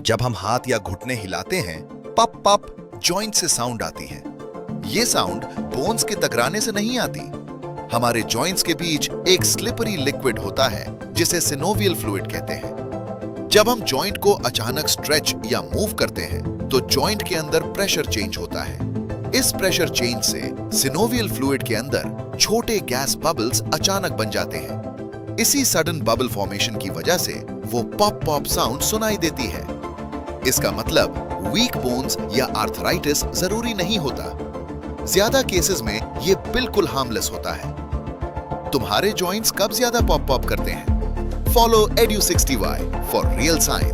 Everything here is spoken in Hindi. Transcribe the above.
जब हम हाथ या घुटने हिलाते हैं, पप पप जॉइंट से साउंड आती है। ये साउंड बोन्स के टकराने से नहीं आती। हमारे जॉइंट्स के बीच एक स्लिपरी लिक्विड होता है जिसे सिनोवियल फ्लूइड कहते हैं। जब हम जॉइंट को अचानक स्ट्रेच या मूव करते हैं तो जॉइंट के अंदर प्रेशर चेंज होता है। इस प्रेशर चेंज से सिनोवियल फ्लूइड के अंदर छोटे गैस बबल्स अचानक बन जाते हैं। इसी सडन बबल फॉर्मेशन की वजह से वो पॉप पॉप साउंड सुनाई देती है। इसका मतलब वीक बोन्स या आर्थराइटिस जरूरी नहीं होता। ज्यादा केसेस में ये बिल्कुल हार्मलेस होता है। तुम्हारे जॉइंट्स कब ज्यादा पॉप पॉप करते हैं? Follow Edu60y for real science.